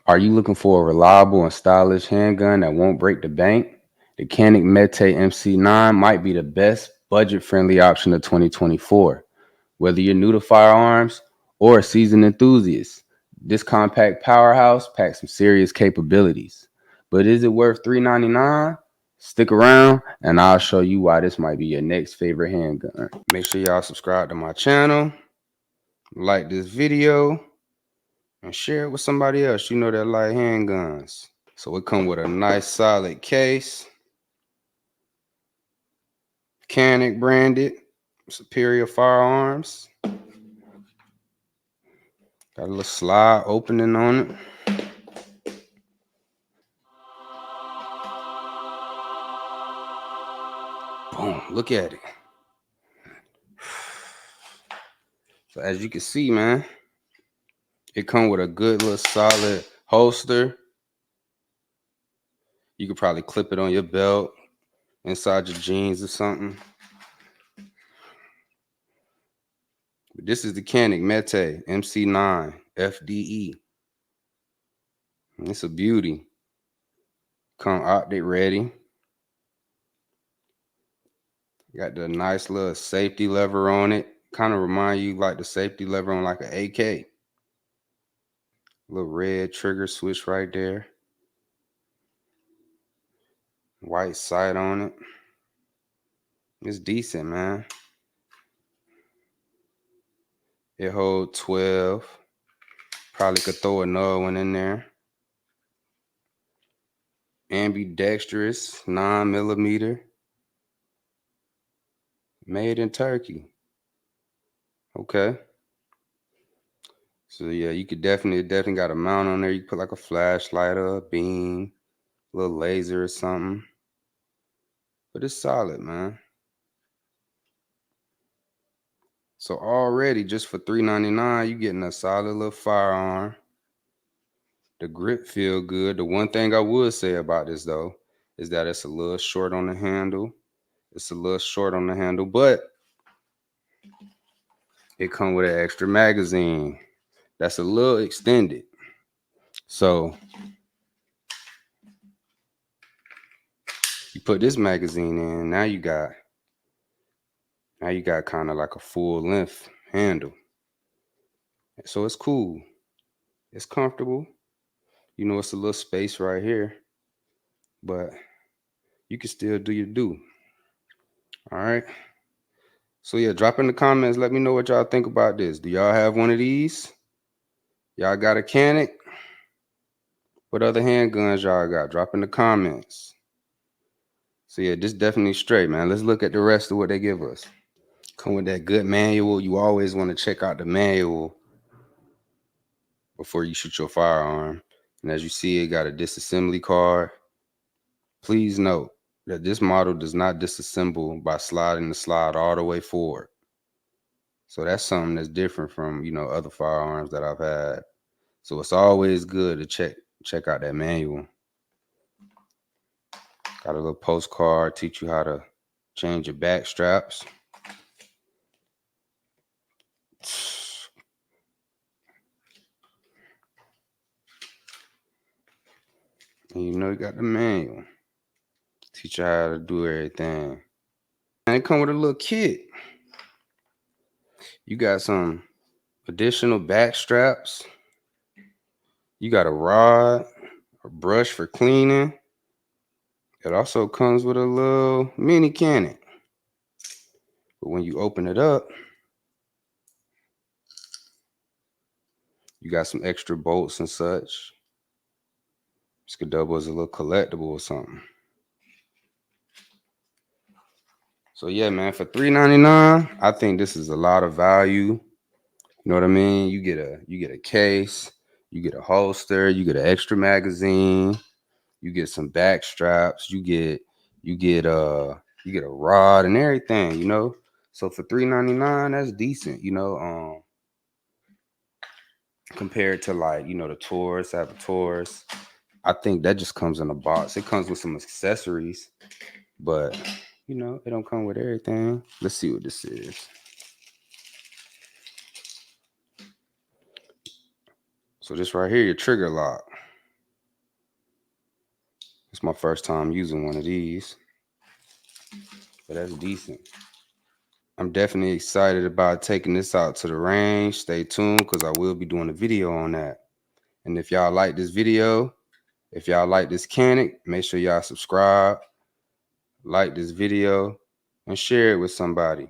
Are you looking for a reliable and stylish handgun that won't break the bank? The Canik Mete MC9 might be the best budget-friendly option of 2024. Whether you're new to firearms or a seasoned enthusiast, this compact powerhouse packs some serious capabilities. But is it worth $399? Stick around and I'll show you why this might be your next favorite handgun. Make sure y'all subscribe to my channel, like this video, and share it with somebody else you know that like handguns. So it comes with a nice solid case, Canik branded, Superior Firearms. Got a little slide opening on it. Boom, look at it. So as you can see, man, it comes with a good little solid holster. You could probably clip it on your belt, inside your jeans or something. But this is the Canik Mete MC9 FDE. It's a beauty. Come optic ready. Got the nice little safety lever on it. Kind of remind you like the safety lever on like an AK. Little red trigger switch right there. White sight on it. It's decent, man. It holds 12. Probably could throw another one in there. Ambidextrous, 9mm. Made in Turkey. Okay. So yeah, you could definitely got a mount on there. You put like a flashlight or a beam, a little laser or something. But it's solid, man. So already just for $399, you getting a solid little firearm. The grip feel good. The one thing I would say about this though is that it's a little short on the handle. But it comes with an extra magazine that's a little extended. So you put this magazine in, now you got kind of like a full length handle. So it's cool. It's comfortable. You know, it's a little space right here, but you can still do your do. All right. So yeah, drop in the comments. Let me know what y'all think about this. Do y'all have one of these? Y'all got a Canik? What other handguns y'all got? Drop in the comments. So yeah, this definitely straight, man. Let's look at the rest of what they give us. Come with that good manual. You always want to check out the manual before you shoot your firearm. And as you see, it got a disassembly card. Please note that this model does not disassemble by sliding the slide all the way forward. So that's something that's different from, you know, other firearms that I've had. So it's always good to check out that manual. Got a little postcard, teach you how to change your back straps. And you know you got the manual. Teach you how to do everything. And it come with a little kit. You got some additional back straps. You got a rod, a brush for cleaning. It also comes with a little mini cannon. But when you open it up, you got some extra bolts and such. This could double as a little collectible or something. So yeah, man, for $399, I think this is a lot of value. You know what I mean? You get a case, you get a holster, you get an extra magazine, you get some back straps, you get a rod and everything, you know. So for $399, that's decent, you know. Compared to like, you know, the Taurus, I have a Taurus. I think that just comes in a box. It comes with some accessories, but you know, it don't come with everything. Let's see what this is. So this right here, your trigger lock. It's my first time using one of these, but that's decent. I'm definitely excited about taking this out to the range. Stay tuned because I will be doing a video on that. And if y'all like this video, if y'all like this Canik, make sure y'all subscribe, like this video, and share it with somebody.